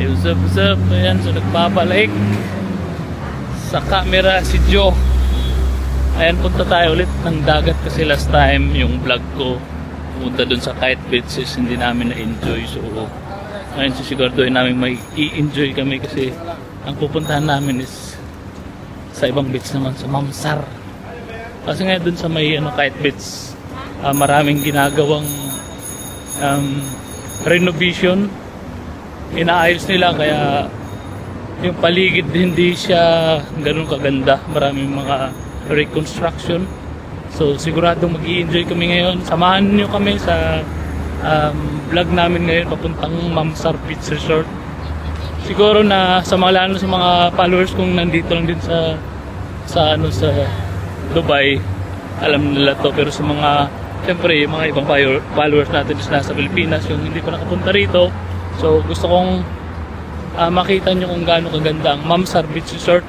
Hey, what's up? Ayan, so nagbabalik sa camera si Joe. Ayan, punta tayo ulit ng dagat kasi last time yung vlog ko punta dun sa Kite Beaches, hindi namin na-enjoy. So ngayon sisiguraduhin namin may i-enjoy kami kasi ang pupuntahan namin is sa ibang beach naman, sa Mamsar. Kasi ngayon dun sa may Kite Beach, maraming ginagawang renovation, inaayos nila, kaya yung paligid hindi siya ganun kaganda, maraming mga reconstruction. So siguradong mag-i-enjoy kami ngayon. Samahan nyo kami sa vlog namin ngayon papuntang Mamsar Beach Resort. Siguro na sa mga lalo sa mga followers kung nandito lang din sa Dubai, alam nila to, pero sa mga siyempre yung mga ibang followers natin is nasa Pilipinas, yung hindi pa nakapunta rito. So gusto kong makita nyo kung gaano kaganda ang Mamsar Beach Resort.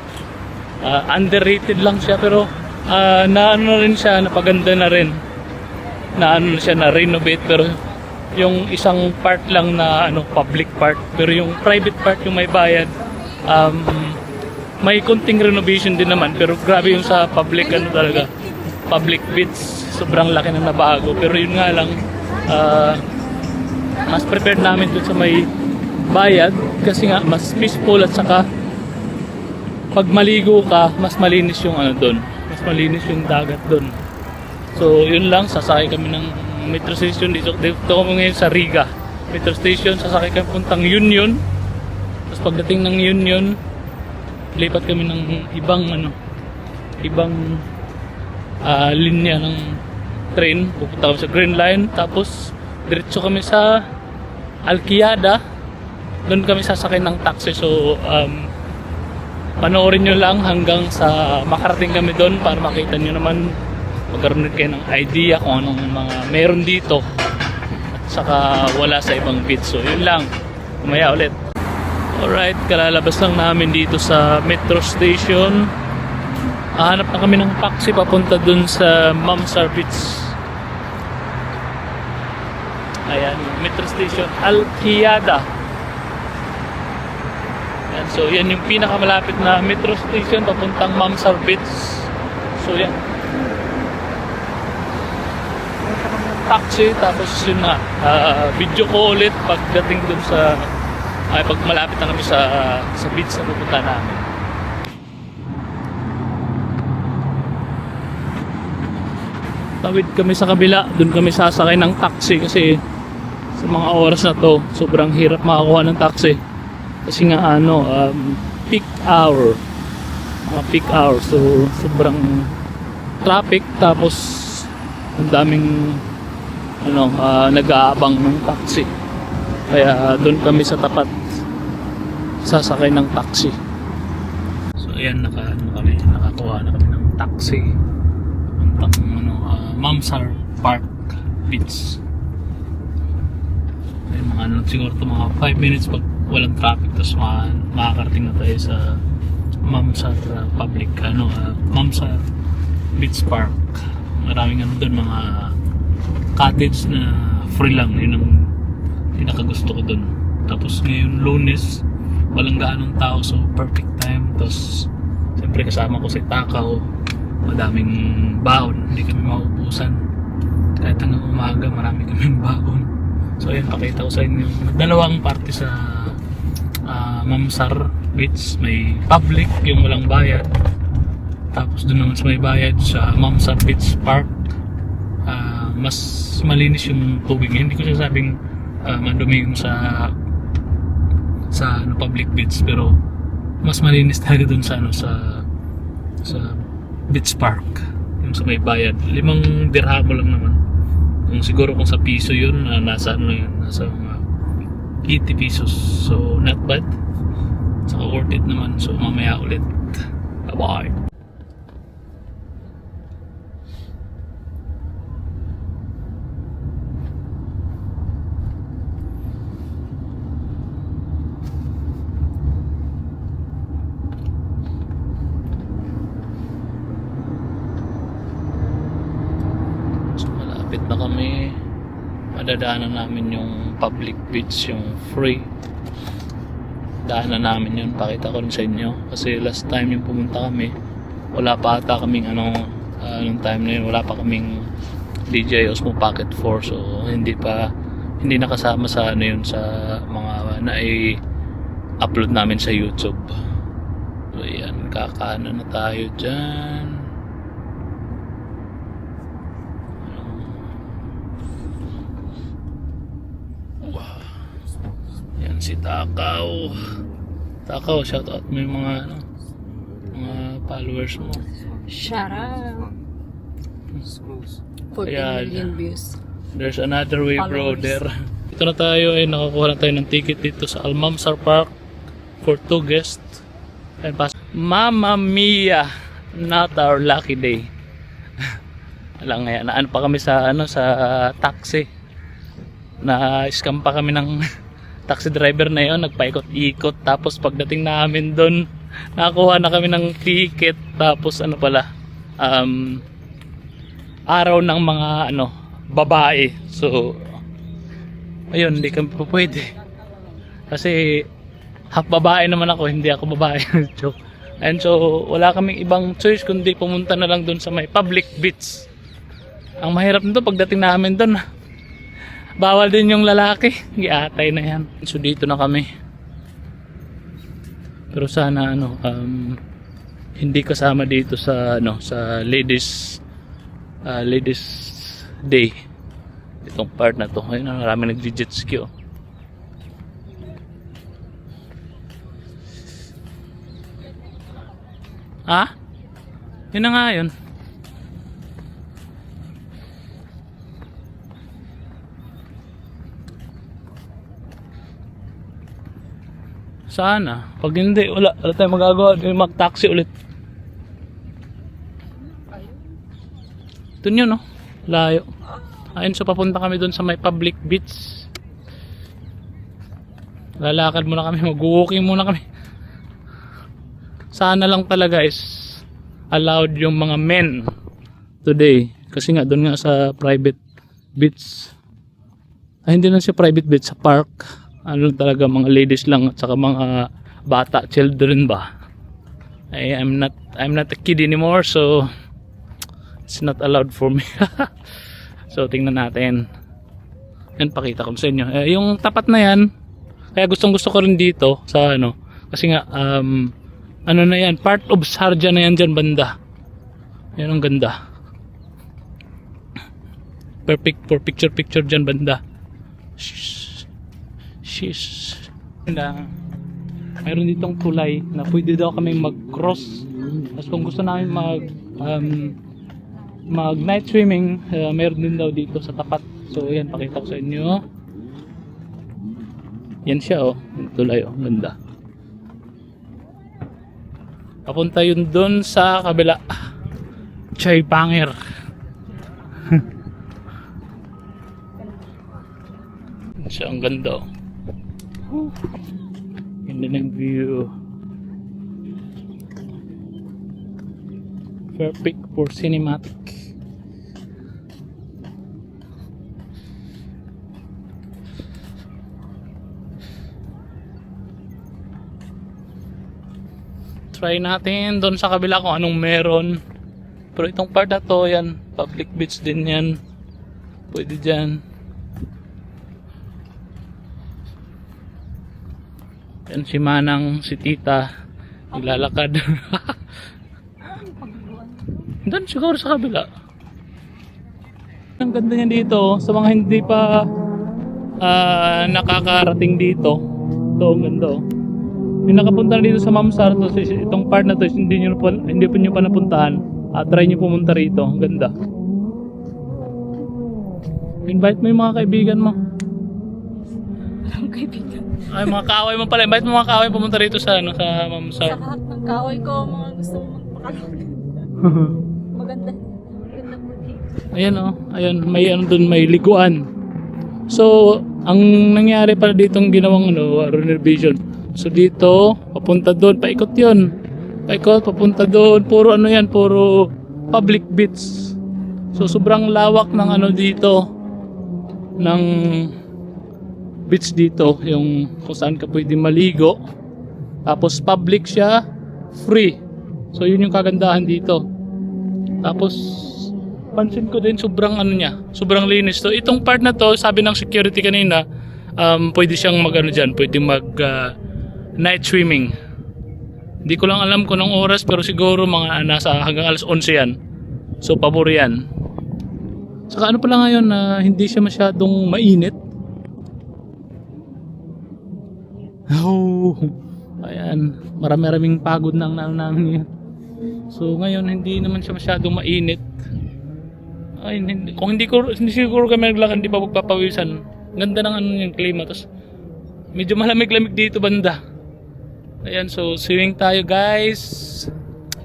Underrated lang siya, pero na rin siya, napaganda na rin, na siya, na renovate. Pero yung isang part lang na public part, pero yung private part, yung may bayad, may konting renovation din naman. Pero grabe yung sa public, talaga public beach, sobrang laki na nabago. Pero yun nga lang, mas prepared namin dun sa may bayad kasi nga mas peaceful, at saka pag maligo ka mas malinis yung doon, mas malinis yung dagat doon. So yun lang, sasakay kami ng metro station dito kami ngayon sa Riga metro station. Sasakay kami puntang Union, tapos pagdating ng Union lipat kami ng ibang linya ng train, pupunta kami sa Green Line, tapos diretso kami sa Alquiada, doon kami sasakay ng taxi. So panoorin nyo lang hanggang sa makarating kami doon para makita nyo naman, magkaroon kayo ng idea kung anong mga meron dito at saka wala sa ibang beach. So yun lang, umaya ulit. Alright, kalalabas lang namin dito sa metro station. Hanap na kami ng taxi papunta doon sa Mamsar Beach. Ayan, metro station Alquiada. Ayan, so yan yung pinakamalapit na metro station papuntang Mamsar Beach. So yan, taxi, tapos yun na, video ko ulit pagdating dun sa pag malapit na kami sa beach na pupunta namin. Tawid kami sa kabila, dun kami sasakay ng taxi kasi sa mga oras na to sobrang hirap makakuha ng taxi kasi nga peak hour, peak hour, so sobrang traffic, tapos ang daming nag-aabang ng taxi, kaya doon kami sa tapat sasakay ng taxi. So ayan, nakakuha na kami ng taxi puntang Mamsar Park Beach. Ay, siguro ito mga 5 minutes pag walang traffic, tapos makakarating na tayo sa Mamsar Mamsar Beach Park. Maraming doon, mga cottage na free lang, yun ang pinakagusto ko doon. Tapos ngayon Lunes, walang gaanong tao, so perfect time. Tapos siyempre kasama ko si Takaw, madaming baon, hindi kami mauubusan. Kahit hanggang umaga marami kaming baon. So ayan, pakita ko sa inyo dalawang parte sa Mamsar Beach. May public, yung walang bayad, tapos doon naman sa may bayad sa Mamsar Beach Park. Mas malinis yung tubig. Hindi ko sinasabing madumi yung sa public beach, pero mas malinis talaga doon sa beach park, yung sa may bayad. 5 dirham lang naman. Siguro kung sa piso yun, nasa nasa mga 80 pesos. So not bad, saka worth it naman. So mamaya ulit, bye bye. Malapit na kami, madadaanan namin yung public beach, yung free. daanan namin yun, pakita ko rin sa inyo kasi last time yung pumunta kami wala pa ata kaming anong time na yun, wala pa kaming DJI Osmo Pocket 4, so hindi nakasama sa ano yun, sa mga na-upload namin sa YouTube. So yan, kakaano na tayo dyan. Yan si Takaw. Takaw, shoutout mo yung mga followers mo. Shout out. 14 Ayan. million views. There's another way, Followers. brother. Ito na tayo, nakakuha na tayo ng ticket dito sa Almamsar Park for 2 guests. And Mamma Mia, not our lucky day. Alam nga, naan pa kami sa sa taxi. Na-scam pa kami ng taxi driver na yon, nagpaikot-ikot, tapos pagdating namin doon, nakakuha na kami ng ticket, tapos araw ng mga babae. So ayun, hindi kami pwede kasi half babae naman ako, hindi ako babae. Joke. And so wala kaming ibang choice kundi pumunta na lang doon sa may public beach. Ang mahirap nito pagdating namin doon, bawal din yung lalaki, giatay na yan. So dito na kami, pero sana hindi kasama dito sa sa ladies day itong part na to. Ayun, marami nag-jet ski. Yun na nga yun. Sana pag hindi, wala tayong magagawa, mag-taxi ulit. Doon yun, no? Layo. Ayun, so papunta kami doon sa may public beach. Lalakad muna kami, mag-walking muna kami. Sana lang talaga is allowed yung mga men today. Kasi nga doon nga sa private beach. Hindi lang siya private beach, sa park. Ano talaga, mga ladies lang at saka mga bata, children ba. I'm not a kid anymore, so it's not allowed for me. So tingnan natin. Yan, pakita ko sa inyo. Yung tapat na yan, kaya gustong gusto ko rin dito sa kasi nga na yan, part of Sharjah na yan dyan banda. Yan ang ganda. Perfect for picture dyan banda. Sheesh. Mayroon ditong tulay na pwede daw kami mag-cross. Tapos kung gusto namin mag night swimming, mayroon din daw dito sa tapat. So yan, pakita ko sa inyo. Yan siya, yung tulay, ganda. Papunta yun dun sa kabila. Chay Pangir. Siya, ang ganda. Ganda ng view. Perfect for cinematic. Try natin doon sa kabila kung anong meron. Pero itong part na to, yan, public beach din yan. Pwede dyan. Yan si Manang, si Tita, naglalakad. Doon siguro sa kabila. Ang ganda niya dito, sa mga hindi pa nakakarating dito. Ito, ang ganda. Yung nakapunta na dito sa Mamsar, to, itong part na to, hindi po nyo pa napuntahan. Try nyo pumunta rito, ang ganda. Invite mo yung mga kaibigan mo. Ang kaibigan. Ay, mga kaaway mo pala. Invite mo mga kaaway pumunta rito sa sa Mamsar. Sa lahat ng kaaway ko, mga gusto mong magpakalawin. Maganda po dito. Ayan ayun, may doon, may liguan. So, ang nangyari pala ditong ginawang renovation. So dito, papunta doon, paikot 'yon. Paikot papunta doon, puro yan, puro public beach. So sobrang lawak ng dito ng beach dito, yung kung saan ka pwede maligo. Tapos public siya, free. So yun yung kagandahan dito. Tapos pansin ko din sobrang ano niya, sobrang linis. So itong part na to, sabi ng security kanina, pwede siyang mag ano dyan, pwede mag night swimming. Hindi ko lang alam kung anong oras, pero siguro mga nasa hanggang alas 11 yan. So pabor yan. Saka ano pala ngayon na hindi siya masyadong mainit. Oh, ayan, marami-raming pagod na ang namin yan. So ngayon hindi naman siya masyadong mainit. Ay, kung hindi siguro kami naglakad, hindi pa magpapawisan. Ganda ng ano yung klima, tapos medyo malamig-lamig dito banda. Ayan, so swimming tayo guys.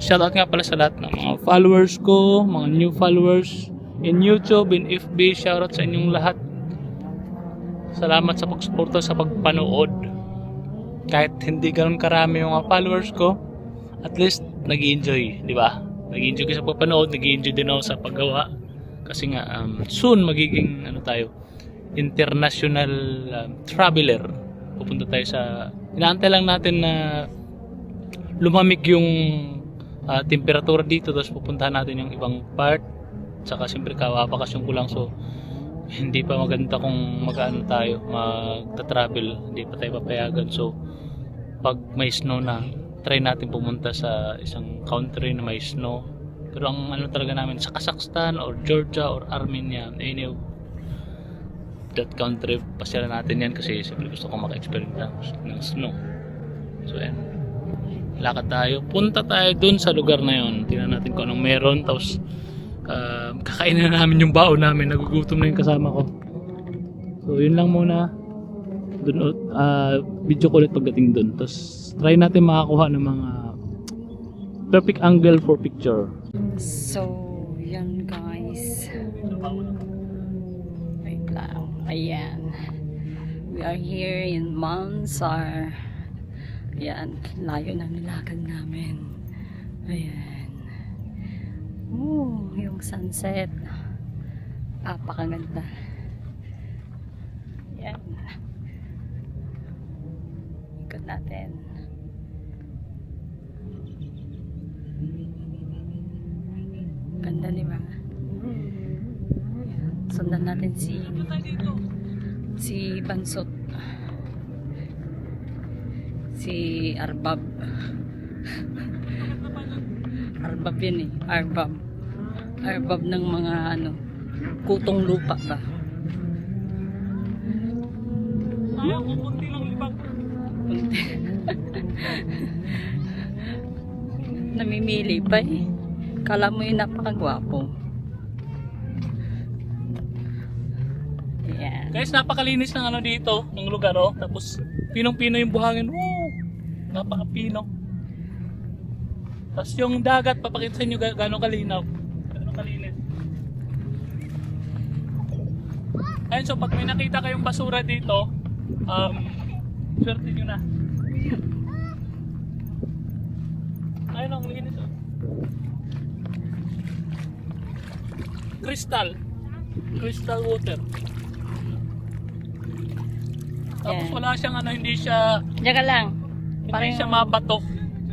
Shoutout nga pala sa lahat ng mga followers ko, mga new followers in YouTube, in FB. Shoutout sa inyong lahat. Salamat sa pagsuporta sa pagpanood. Kahit hindi ganun karami yung mga followers ko, at least nag-enjoy, di ba? Nag-enjoy ka sa pagpanood, nag-enjoy din ako sa paggawa. Kasi nga soon magiging ano tayo, international traveler. Pupunta tayo sa, inaantay lang natin na lumamig yung temperatura dito, tapos pupuntahan natin yung ibang part. Saka siyempre kababakasyon ko lang, so hindi pa maganda kung mag-ano tayo, magta-travel, hindi pa tayo papayagan. So pag may snow na, try natin pumunta sa isang country na may snow. Pero ang ano talaga namin sa Kazakhstan or Georgia or Armenia, any of that country, pasyalan natin yan kasi siyempre gusto ko maka-experience ng snow. So yan, lakad tayo, punta tayo dun sa lugar na yun, tingnan natin kung anong meron, tapos kakainin na namin yung baon namin, nagugutom na yung kasama ko. So yun lang muna dun, video ko ulit pagdating dun, tapos try natin makakuha ng mga perfect angle for picture. So, yan guys. Wait lang. Ayan. We are here in Mansar. Ayan. Layo na nilakad namin. Ayan. Yung sunset. Apakaganda. Ayan. Ikot natin. Ganda, di ba? Sundan natin si Bansot, si Arbab. Arbab yun eh, Arbab ng mga ano, kutong lupa ba? Ayaw ko, kunti lang libag. Namimili pa eh. Kala mo yung napakagwapo. Ayan. Guys, napakalinis ng ano dito, ng lugar, oh. Tapos pinong-pino yung buhangin. Woo! Napakapino. Tapos yung dagat, papakita sa inyo gano'ng kalinaw. Gano'ng kalinis. Ayun, so pag may nakita kayong basura dito, swerte nyo na. Ayun, ang linis, oh. Crystal water. Tapos Yan. wala siyang ano, hindi siya Diyan ka lang. hindi siya mabato.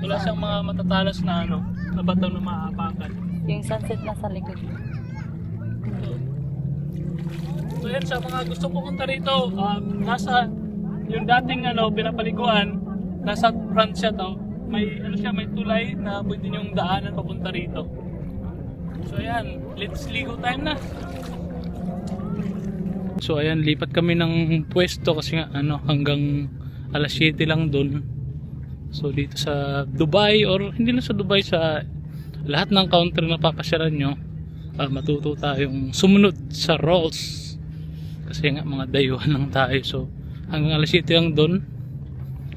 Wala siyang mga matatalas na ano, na bato na maapakan. Yung sunset nasa likod. So yan, sa mga gusto pumunta rito, nasa yung dating ano, pinapaliguan, nasa front siya to. May ano siya, may tulay na pwede niyong daanan papunta rito. So ayan, let's ligo time na. So ayan, lipat kami ng pwesto kasi nga ano, hanggang alas 7 lang doon. So dito sa Dubai, or hindi lang sa Dubai, sa lahat ng country na papasyaran nyo, matuto tayong sumunod sa rules. Kasi nga mga dayuhan lang tayo. So hanggang alas 7 lang doon.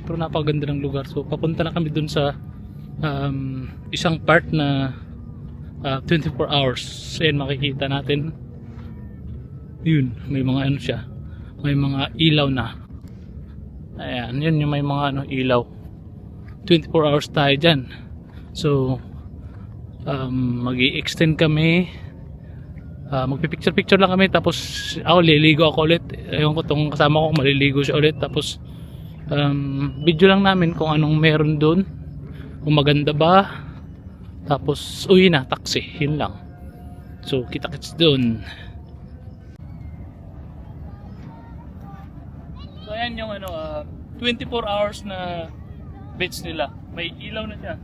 Pero napakaganda ng lugar. So papunta na kami doon sa isang part na 24 hours. Ayan, makikita natin. Yun, may mga ano siya, may mga ilaw na. Ayan, yun yung may mga ano, ilaw. 24 hours tayo dyan. So mag-i-extend kami, magpipicture-picture lang kami, tapos ako liligo ako ulit. Ewan ko, tong kasama ko maliligo siya ulit, tapos Video lang namin kung anong meron doon, kung maganda ba, tapos uwi na, taxi, yun lang. So kita-kits doon. So ayan yung 24 hours na beach nila, may ilaw na siya.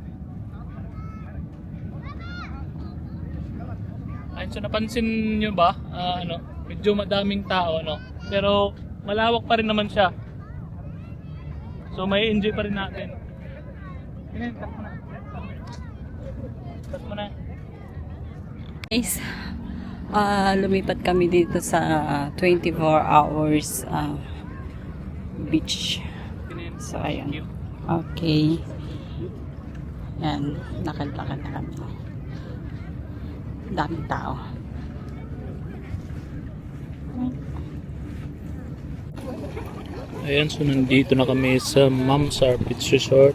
Ayun, so napansin nyo ba, medyo madaming tao, pero malawak pa rin naman siya. So may enjoy pa rin natin. Cut mo na. Guys, lumipat kami dito sa 24 hours beach. So, ayan. Okay. Yan, lakad-lakad na kami. Daming tao. Ayan, so nandito na kami sa Mamsar Beach Resort.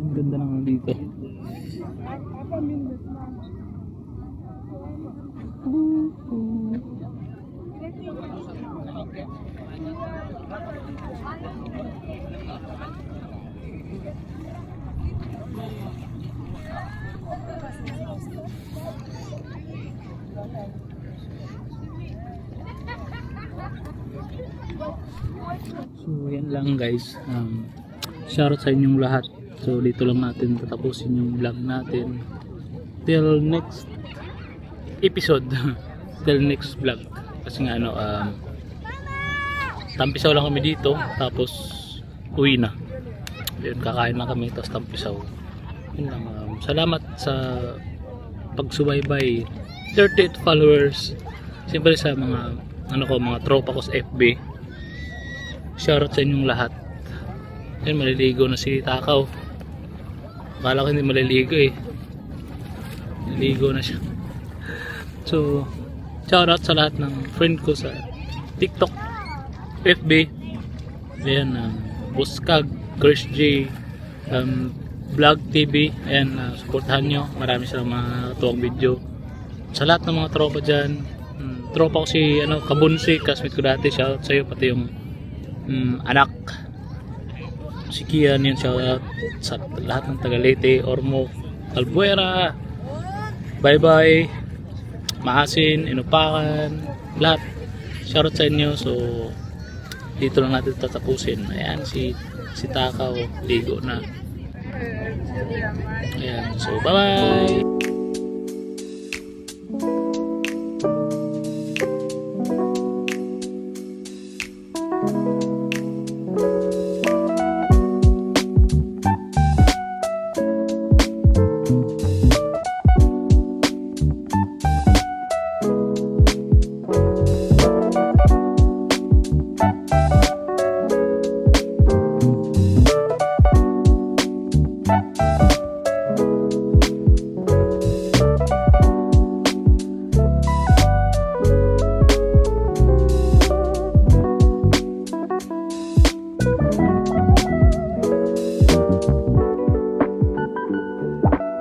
Ang ganda naman dito. So yan lang guys, shoutout sa inyong lahat. So dito lang natin tatapusin yung vlog natin till next episode. Till next vlog, kasi nga tampisaw lang kami dito, tapos uwi na. Yun, kakain lang kami tapos tampisaw. Yun lang. Salamat sa pagsubaybay, 38 followers. Siyempre sa mga mga tropa ko sa FB, shoutout sa inyong lahat. Yan, maliligo na si Takaw. Akala ko hindi maliligo eh. Maliligo na siya. So, shoutout sa lahat ng friend ko sa TikTok, FB. Ayan, Buskag, Chris J, Vlog TV. Ayan, supportahan nyo. Marami silang mga tuwang video. Sa lahat ng mga tropa dyan, tropa ko si Kabunsi, kasmit ko dati. Shoutout sa iyo, pati yung anak si Kian, yun, shoutout sa lahat ng taga Leyte, Ormoc, Albuera, Bye Bye, Maasin, Inupakan, lahat. Shoutout sa inyo. So dito lang natin tatapusin. Ayan, si Takaw ligo na. Ayan, so bye bye.